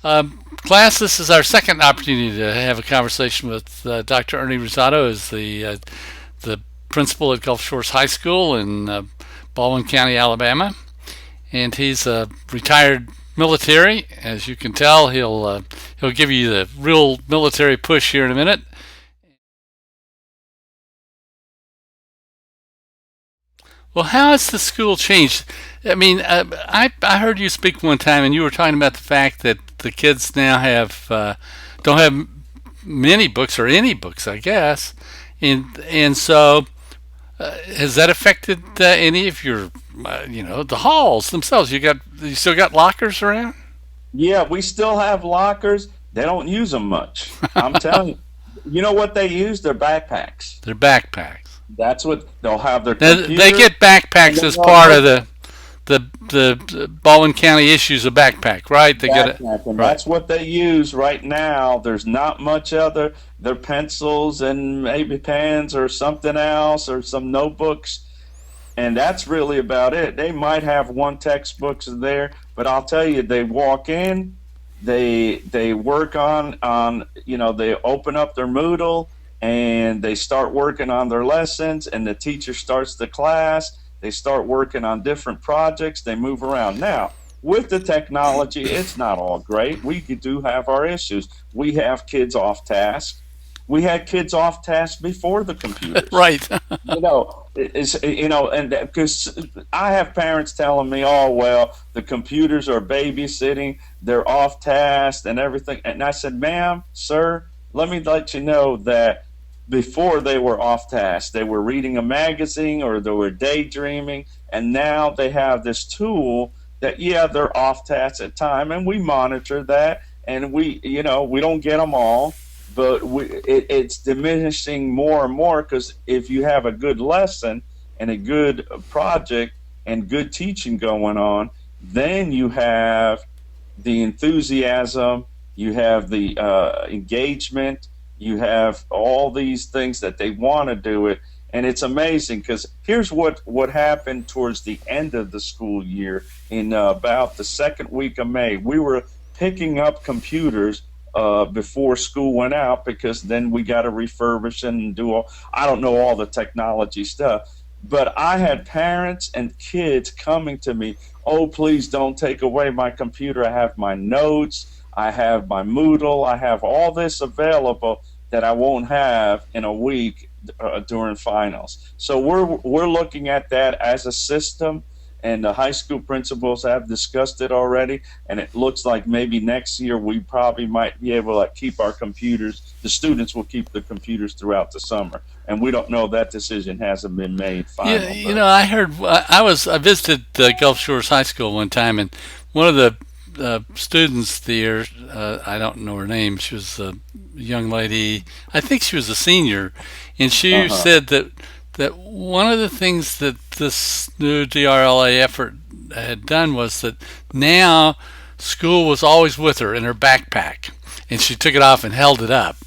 Class, this is our second opportunity to have a conversation with Dr. Ernie Rosado, is the principal at Gulf Shores High School in Baldwin County, Alabama, and he's a retired military. As you can tell, he'll give you the real military push here in a minute. Well, how has the school changed? I mean, I heard you speak one time, and you were talking about the fact that the kids now have don't have many books or any books, I guess, and so has that affected any of your, the halls themselves? You still got lockers around? Yeah, we still have lockers. They don't use them much. I'm telling you. You know what they use? Their backpacks. Their backpacks. That's what they'll have their Now, they computer get and backpacks then as they'll part of look the Baldwin County issues a backpack, right? They get it backpack, and right. that's what they use right now. There's not much other. Their pencils and maybe pens or something else or some notebooks, and that's really about it. They might have one textbook there, but I'll tell you, they walk in, they work on they open up their Moodle and they start working on their lessons, and the teacher starts the class. They start working on different projects. They move around. Now, with the technology, it's not all great. We do have our issues. We have kids off task. We had kids off task before the computers. Right. And because I have parents telling me, oh, well, the computers are babysitting, they're off task and everything. And I said, ma'am, sir, let me let you know that before they were off task, they were reading a magazine or they were daydreaming, and now they have this tool that, yeah, they're off task at time, and we monitor that, and we don't get them all, but it's diminishing more and more, because if you have a good lesson and a good project and good teaching going on, then you have the enthusiasm, you have the engagement, you have all these things that they want to do it. And it's amazing, because here's what happened towards the end of the school year. In about the second week of May, we were picking up computers before school went out, because then we got to refurbish and do all, I don't know, all the technology stuff. But I had parents and kids coming to me, oh, please don't take away my computer. I have my notes, I have my Moodle, I have all this available that I won't have in a week during finals. So we're looking at that as a system, and the high school principals have discussed it already. And it looks like maybe next year we probably might be able to keep our computers. The students will keep the computers throughout the summer, and we don't know. That decision hasn't been made Yeah, final, but I heard. I visited Gulf Shores High School one time, and one of the students there, I don't know her name. She was a young lady. I think she was a senior, and she uh-huh. said that one of the things that this new DRLA effort had done was that now school was always with her in her backpack, and she took it off and held it up.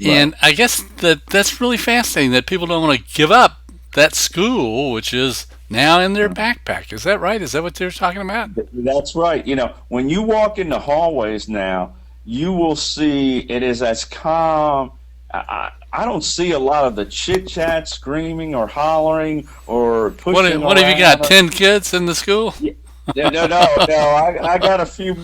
Right. And I guess that's really fascinating that people don't want to give up that school, which is now in their backpack. Is that right? Is that what they're talking about? That's right. When you walk in the hallways now, you will see it is as calm. I don't see a lot of the chit chat, screaming or hollering or pushing What have you got? around. 10 kids in the school? Yeah. No, no, no, no. I got a few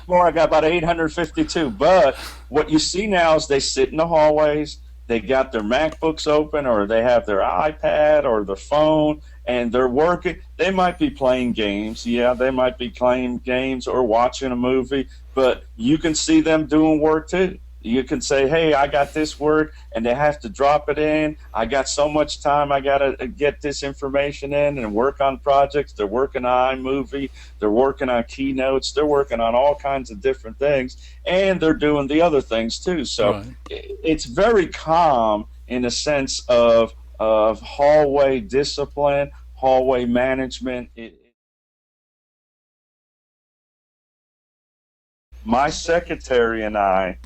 more. I got about 852. But what you see now is they sit in the hallways. They got their MacBooks open, or they have their iPad or their phone, and they're working. They might be playing games. Yeah, they might be playing games or watching a movie, but you can see them doing work too. You can say, hey, I got this work, and they have to drop it in. I got so much time. I got to get this information in and work on projects. They're working on iMovie. They're working on keynotes. They're working on all kinds of different things, and they're doing the other things too. So Right. it's very calm in a sense of hallway discipline, hallway management. My secretary and I,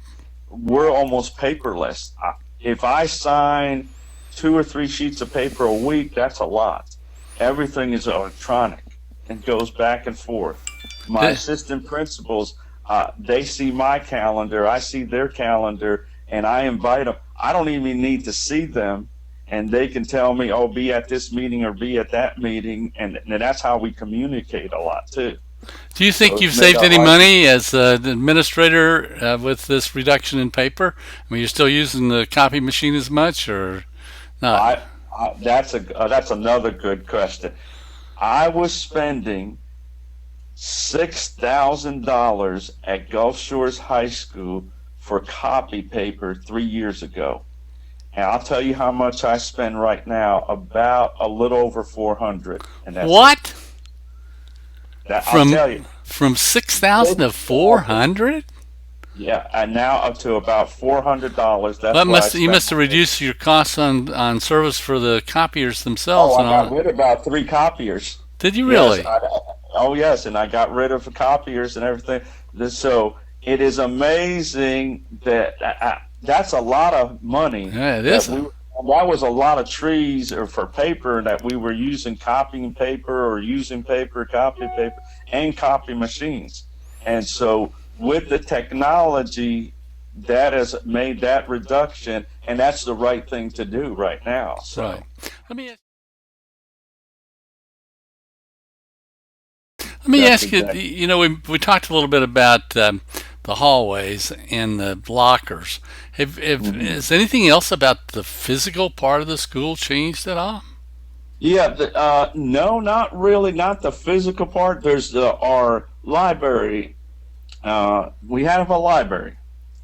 we're almost paperless. If I sign 2 or 3 sheets of paper a week, that's a lot. Everything is electronic and goes back and forth. My Th- assistant principals, They see my calendar, I see their calendar, and I invite them. I don't even need to see them, and they can tell me, "Oh, be at this meeting or be at that meeting," and that's how we communicate a lot too. Do you So think it's you've made saved our any life. money as an administrator with this reduction in paper? I mean, you're still using the copy machine as much, or not? That's another good question. I was spending $6,000 at Gulf Shores High School for copy paper 3 years ago. And I'll tell you how much I spend right now, about a little over 400, and that's it. What? That I'll From tell you. 6,000 to 6,000. 400? Yeah, and now up to about $400. Well, That's what I you spend must have on paper. reduced your costs on service for the copiers Oh, themselves and I got all. rid of about three copiers. Did you Yes, really? oh yes, and I got rid of the copiers and everything. So it is amazing that that's a lot of money Yeah, it that is. we that was a lot of trees or for paper that we were using copying paper or using paper, copy paper, and copy machines. And so with the technology that has made that reduction, and that's the right thing to do right now. Right. So Let me let me that's ask you. exactly. You know, we talked a little bit about the hallways and the lockers. Mhm. Has anything else about the physical part of the school changed at all? Yeah, no, not really, not the physical part. There's our library. We have a library,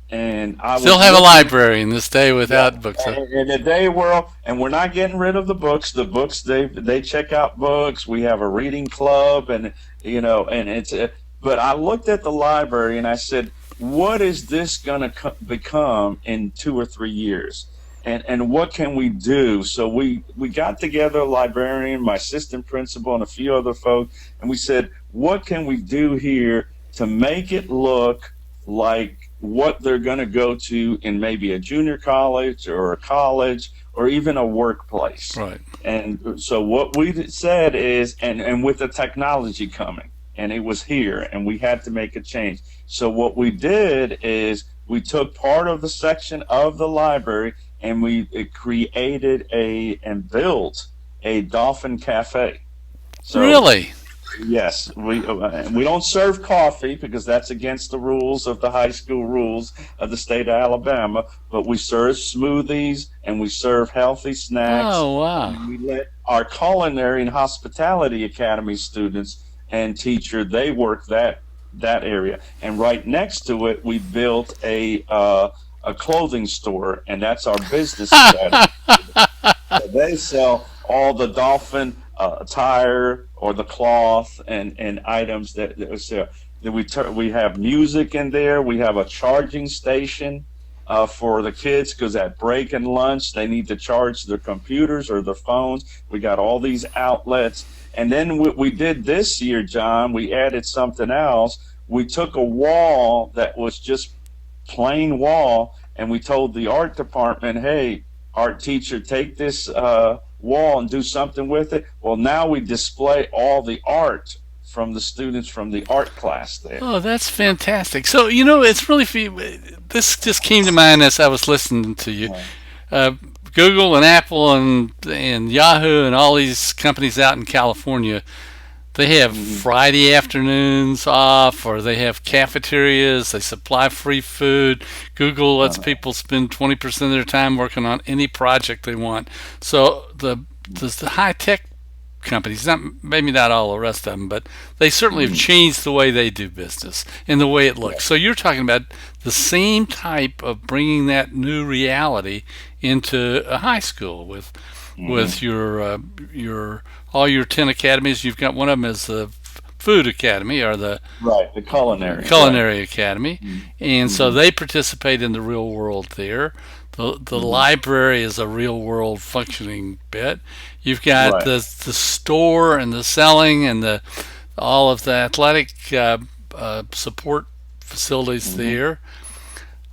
and I Still was have a looking. library in this day Yeah, without books. Huh? in the day world, and we're not getting rid of the books. The books they check out books. We have a reading club, and and it's. But I looked at the library and I said, "What is this going to become in 2 or 3 years?" And what can we do? So we got together, a librarian, my assistant principal, and a few other folks, and we said, "What can we do here to make it look like what they're going to go to in maybe a junior college or a college or even a workplace?" Right. And so what we said is, and with the technology coming, and it was here, and we had to make a change. So what we did is we took part of the section of the library and we created a and built a dolphin cafe. So Really? yes, we don't serve coffee because that's against the rules of the high school rules of the state of Alabama. But we serve smoothies and we serve healthy snacks, Oh wow. and we let our culinary and hospitality academy students and teacher they work that area. And right next to it, we built a clothing store, and that's our business academy. So they sell all the dolphin attire or the cloth and items that sell. Then we have music in there. We have a charging station for the kids because at break and lunch they need to charge their computers or their phones. We got all these outlets, and then we did this year, John. We added something else. We took a wall that was just plain wall, and we told the art department, "Hey, art teacher, take this wall and do something with it." Well, now we display all the art from the students from the art class there. Oh, that's fantastic. So you know, it's really this just came to mind as I was listening to you. Uh, Uh, Google and Apple and Yahoo and all these companies out in California, they have mhm, Friday afternoons off, or they have cafeterias. They supply free food. Google lets uh, people spend 20% of their time working on any project they want. So the high tech companies, not maybe not all the rest of them, but they certainly have mhm, changed the way they do business and the way it yeah, looks. So you're talking about the same type of bringing that new reality into a high school with mhm, your all your 10 academies. You've got one of them as the food academy or the right. The culinary, right. culinary academy, Mhm, and so mhm, they participate in the real world there. The mhm, library is a real world functioning bit. You've got right. the store and the selling and the all of the athletic support facilities Mhm, there.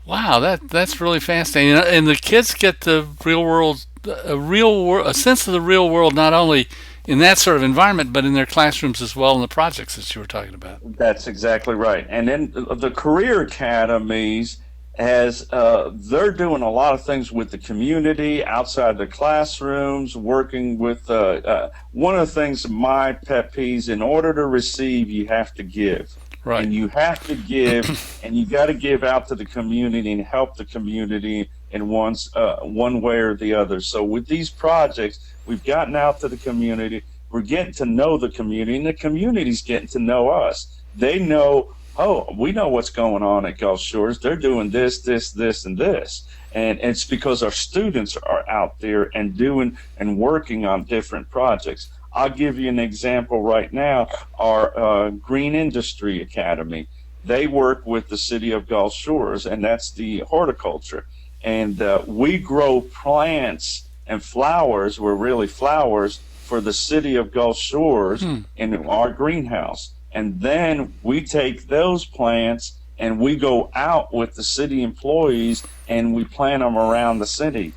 Wow, that's really fascinating. And the kids get the real world, a sense of the real world, not only in that sort of environment, but in their classrooms as well in the projects that you were talking about. That's exactly right. And then the career academies, as they're doing a lot of things with the community outside the classrooms, working with one of the things, my pet peeves, in order to receive, you have to give. Right. And you have to give, and you got to give out to the community and help the community in one way or the other. So with these projects, we've gotten out to the community. We're getting to know the community, and the community's getting to know us. They know, oh, we know what's going on at Gulf Shores. They're doing this, this, this, and this. And it's because our students are out there and doing and working on different projects. I'll give you an example right now. Our Green Industry Academy, they work with the city of Gulf Shores, and that's the horticulture. And we grow plants and flowers, we're really flowers, for the city of Gulf Shores in our greenhouse. And then we take those plants and we go out with the city employees and we plant them around the city.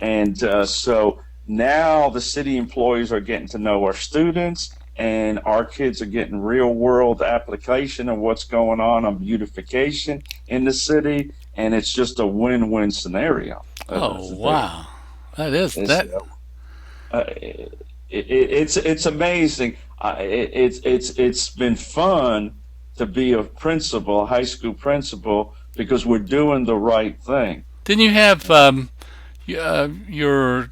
And so now the city employees are getting to know our students, and our kids are getting real world application of what's going on beautification in the city. And it's just a win-win scenario. Oh, wow. That is that. It's amazing. It's been fun to be a principal, a high school principal, because we're doing the right thing. Didn't you have your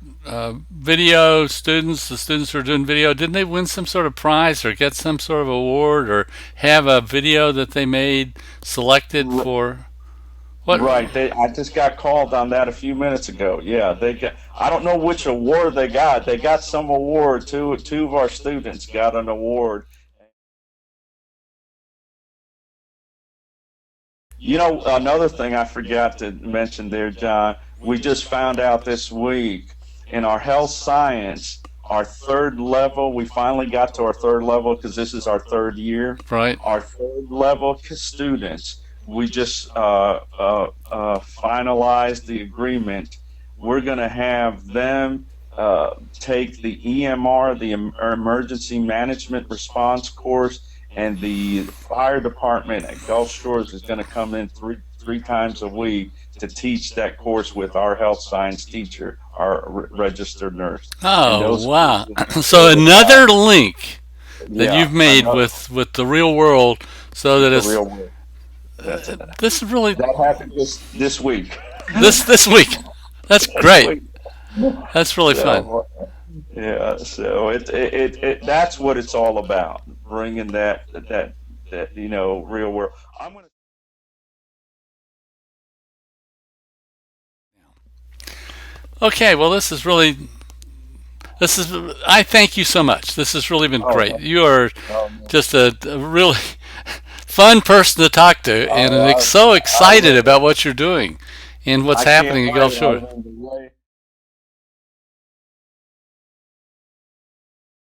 video students, the students who are doing video, didn't they win some sort of prize or get some sort of award or have a video that they made selected for? What? Right. I just got called on that a few minutes ago. Yeah, they got. I don't know which award they got. They got some award. Two of our students got an award. You know, another thing I forgot to mention there, John. We just found out this week in our health science, our third level. We finally got to our third level because this is our third year. Right. Our third level students. We just finalized the agreement. We're going to have them take the EMR, the Emergency Management Response course, and the fire department at Gulf Shores is going to come in three times a week to teach that course with our health science teacher, our registered nurse. Oh, wow. So another link that you've made with the real world so that it's... real world. This is really that happened this week. This week. That's great. That's really fun. Yeah, so it that's what it's all about, bringing that real world. I'm gonna. Okay, well, I thank you so much. This has really been great. You are just a really fun person to talk to, and so excited about what you're doing and what's happening in Gulf Shores.